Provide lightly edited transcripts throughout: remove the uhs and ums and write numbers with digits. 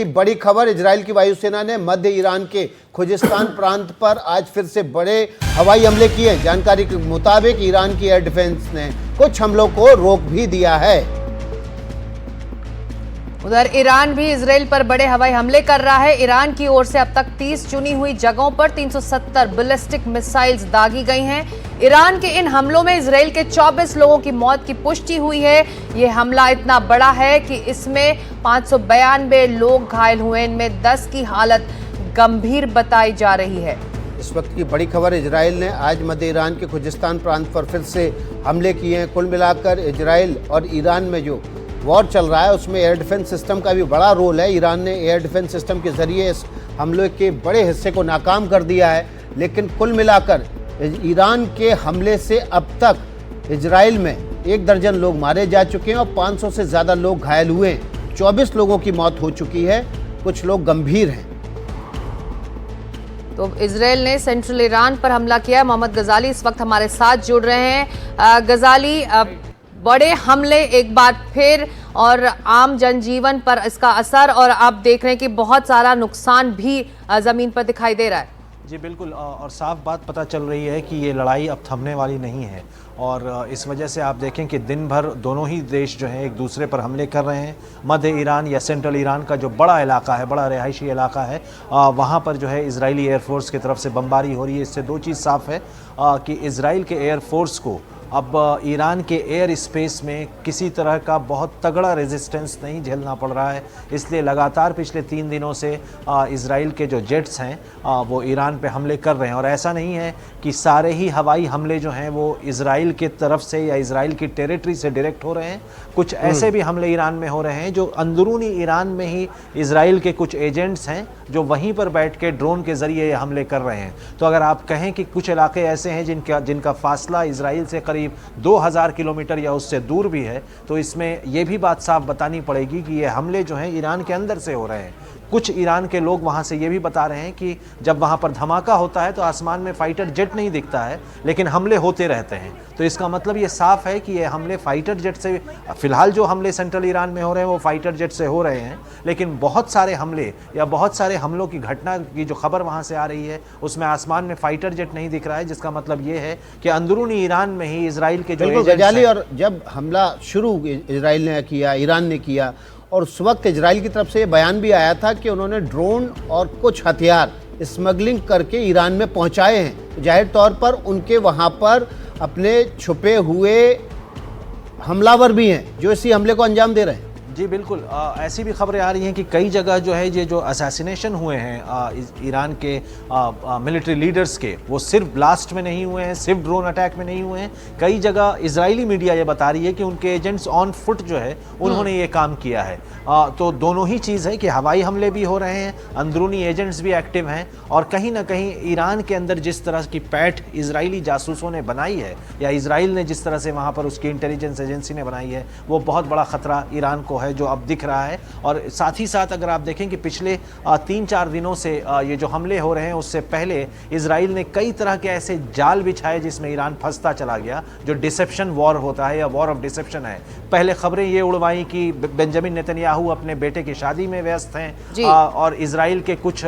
बड़ी खबर, इजराइल की वायुसेना ने मध्य ईरान के खुजिस्तान प्रांत पर आज फिर से बड़े हवाई हमले किए। जानकारी के मुताबिक ईरान की एयर डिफेंस ने कुछ हमलों को रोक भी दिया है। उधर ईरान भी इजराइल पर बड़े हवाई हमले कर रहा है। ईरान की ओर से अब तक 30 चुनी हुई जगहों पर 370 बैलिस्टिक मिसाइल्स दागी गई हैं। ईरान के इन हमलों में इजराइल के 24 लोगों की मौत की पुष्टि हुई है। ये हमला इतना बड़ा है कि इसमें 592 लोग घायल हुए, इनमें 10 की हालत गंभीर बताई जा रही है। इस वक्त की बड़ी खबर, इजराइल ने आज मध्य ईरान के खुजिस्तान प्रांत पर फिर से हमले किए हैं। कुल मिलाकर इजराइल और ईरान में जो वॉर चल रहा है उसमें एयर डिफेंस सिस्टम का भी बड़ा रोल है। ईरान ने एयर डिफेंस सिस्टम के जरिए इस हमले के बड़े हिस्से को नाकाम कर दिया है। लेकिन कुल मिलाकर ईरान के हमले से अब तक इजराइल में 1 दर्जन लोग मारे जा चुके हैं और 500 से ज़्यादा लोग घायल हुए हैं। 24 लोगों की मौत हो चुकी है, कुछ लोग गंभीर हैं। तो इजराइल ने सेंट्रल ईरान पर हमला किया। मोहम्मद गजाली इस वक्त हमारे साथ जुड़ रहे हैं। गजाली, बड़े हमले एक बार फिर और आम जनजीवन पर इसका असर, और आप देख रहे हैं कि बहुत सारा नुकसान भी जमीन पर दिखाई दे रहा है। जी बिल्कुल, और साफ बात पता चल रही है कि ये लड़ाई अब थमने वाली नहीं है। और इस वजह से आप देखें कि दिन भर दोनों ही देश जो हैं एक दूसरे पर हमले कर रहे हैं। मध्य ईरान या सेंट्रल ईरान का जो बड़ा इलाका है, बड़ा रिहायशी इलाका है, वहाँ पर जो है इजरायली एयरफोर्स की तरफ से बमबारी हो रही है। इससे 2 चीज़ साफ़ है कि इजराइल के एयरफोर्स को अब ईरान के एयर स्पेस में किसी तरह का बहुत तगड़ा रेजिस्टेंस नहीं झेलना पड़ रहा है। इसलिए लगातार पिछले 3 दिनों से इजराइल के जो जेट्स हैं वो ईरान पे हमले कर रहे हैं। और ऐसा नहीं है कि सारे ही हवाई हमले जो हैं वो इजराइल की तरफ से या इजराइल की टेरिटरी से डायरेक्ट हो रहे हैं। कुछ ऐसे भी हमले ईरान में हो रहे हैं जो अंदरूनी ईरान में ही इजराइल के कुछ एजेंट्स हैं जो वहीं पर बैठ के ड्रोन के ज़रिए ये हमले कर रहे हैं। तो अगर आप कहें कि कुछ इलाके ऐसे हैं जिनका फासला इजराइल से करीब 2000 किलोमीटर या उससे दूर भी है, तो इसमें यह भी बात साफ बतानी पड़ेगी कि ये हमले जो हैं ईरान के अंदर से हो रहे हैं। कुछ ईरान के लोग वहाँ से ये भी बता रहे हैं कि जब वहाँ पर धमाका होता है तो आसमान में फाइटर जेट नहीं दिखता है, लेकिन हमले होते रहते हैं। तो इसका मतलब ये साफ है कि ये हमले फाइटर जेट से, फिलहाल जो हमले सेंट्रल ईरान में हो रहे हैं वो फाइटर जेट से हो रहे हैं, लेकिन बहुत सारे हमले या बहुत सारे हमलों की घटना की जो खबर वहाँ से आ रही है उसमें आसमान में फाइटर जेट नहीं दिख रहा है। जिसका मतलब ये है कि अंदरूनी ईरान में ही इजराइल के जो गजाली, और जब हमला शुरू इजराइल ने किया, ईरान ने किया, और उस वक्त इजराइल की तरफ से ये बयान भी आया था कि उन्होंने ड्रोन और कुछ हथियार स्मगलिंग करके ईरान में पहुंचाए हैं। जाहिर तौर पर उनके वहां पर अपने छुपे हुए हमलावर भी हैं जो इसी हमले को अंजाम दे रहे हैं। जी बिल्कुल, ऐसी भी खबरें आ रही हैं कि कई जगह जो है ये जो असैसिनेशन हुए हैं ईरान के मिलिट्री लीडर्स के, वो सिर्फ ब्लास्ट में नहीं हुए हैं, सिर्फ ड्रोन अटैक में नहीं हुए हैं। कई जगह इजरायली मीडिया ये बता रही है कि उनके एजेंट्स ऑन फुट जो है उन्होंने ये काम किया है। तो दोनों ही चीज़ है कि हवाई हमले भी हो रहे हैं, अंदरूनी एजेंट्स भी एक्टिव हैं, और कहीं ना कहीं ईरान के अंदर जिस तरह की पैठ इजरायली जासूसों ने बनाई है या इजराइल ने जिस तरह से वहाँ पर उसकी इंटेलिजेंस एजेंसी ने बनाई है, वो बहुत बड़ा ख़तरा ईरान को है जो अब दिख रहा है। और साथ ही साथ अगर आप देखें कि पिछले 3-4 दिनों से ये जो हमले हो रहे हैं उससे पहले इजराइल ने कई तरह के ऐसे जाल बिछाए जिसमें ईरान फंसता चला गया, जो डिसेप्शन वॉर होता है या वॉर ऑफ डिसेप्शन है। पहले खबरें ये उड़वाई कि बेंजामिन नेतन्याहू अपने बेटे की शादी में व्यस्त हैं और इजराइल के कुछ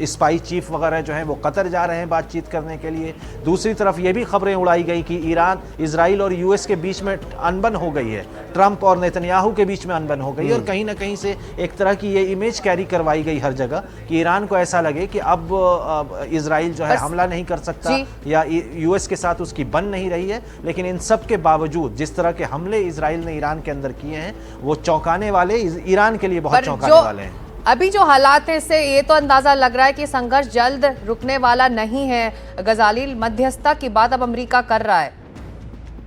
स्पाई चीफ वगैरह जो हैं वो कतर जा रहे हैं बातचीत करने के लिए। दूसरी तरफ ये भी खबरें उड़ाई गई कि ईरान, इजराइल और यूएस के बीच में अनबन हो गई है, ट्रंप और नेतन्याहू के बीच में अनबन हो गई, और कहीं ना कहीं से एक तरह की ये इमेज कैरी करवाई गई हर जगह कि ईरान को ऐसा लगे कि अब इजराइल जो है हमला नहीं कर सकता या यूएस के साथ उसकी बन नहीं रही है। लेकिन इन सब के बावजूद जिस तरह के हमले इजराइल ने ईरान के अंदर किए हैं वो चौंकाने वाले, ईरान के लिए बहुत चौंकाने वाले हैं। अभी जो हालात है इससे ये तो अंदाजा लग रहा है कि संघर्ष जल्द रुकने वाला नहीं है। गजाली, मध्यस्थता की बात अब अमेरिका कर रहा है।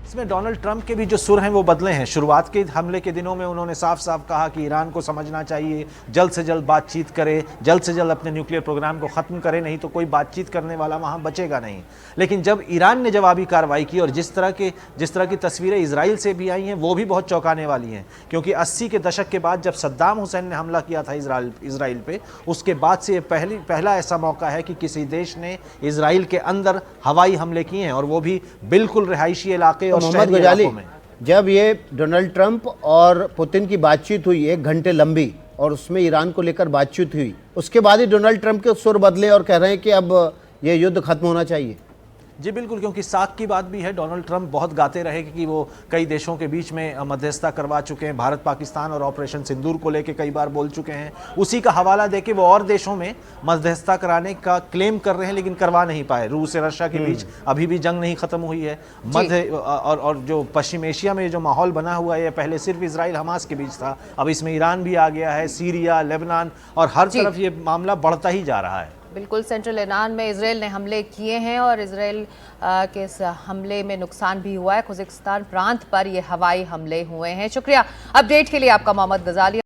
इसमें डोनाल्ड ट्रंप के भी जो सुर हैं वो बदले हैं। शुरुआत के हमले के दिनों में उन्होंने साफ साफ कहा कि ईरान को समझना चाहिए, जल्द से जल्द बातचीत करे, जल्द से जल्द अपने न्यूक्लियर प्रोग्राम को ख़त्म करे, नहीं तो कोई बातचीत करने वाला वहाँ बचेगा नहीं। लेकिन जब ईरान ने जवाबी कार्रवाई की और जिस तरह की तस्वीरें इजराइल से भी आई हैं वो भी बहुत चौंकाने वाली हैं, क्योंकि 80 के दशक के बाद जब सद्दाम हुसैन ने हमला किया था इजराइल पे, उसके बाद से ये पहला ऐसा मौका है कि किसी देश ने इजराइल के अंदर हवाई हमले किए हैं, और वो भी बिल्कुल रिहायशी इलाके। मोहम्मद गजाली, जब ये डोनाल्ड ट्रंप और पुतिन की बातचीत हुई 1 घंटे लंबी, और उसमें ईरान को लेकर बातचीत हुई, उसके बाद ही डोनाल्ड ट्रंप के सुर बदले और कह रहे हैं कि अब ये युद्ध खत्म होना चाहिए। जी बिल्कुल, क्योंकि साख की बात भी है। डोनाल्ड ट्रंप बहुत गाते रहे कि वो कई देशों के बीच में मध्यस्थता करवा चुके हैं, भारत पाकिस्तान और ऑपरेशन सिंदूर को लेके कई बार बोल चुके हैं। उसी का हवाला देके वो और देशों में मध्यस्थता कराने का क्लेम कर रहे हैं, लेकिन करवा नहीं पाए। रूस और रशिया के बीच अभी भी जंग नहीं खत्म हुई है। मध्य और जो पश्चिम एशिया में जो माहौल बना हुआ है, पहले सिर्फ इजराइल हमास के बीच था, अब इसमें ईरान भी आ गया है, सीरिया, लेबनान, और हर तरफ ये मामला बढ़ता ही जा रहा है। बिल्कुल, सेंट्रल ईरान में इसराइल ने हमले किए हैं और इसराइल के इस हमले में नुकसान भी हुआ है। खुजिस्तान प्रांत पर ये हवाई हमले हुए हैं। शुक्रिया अपडेट के लिए आपका, मोहम्मद गजाली।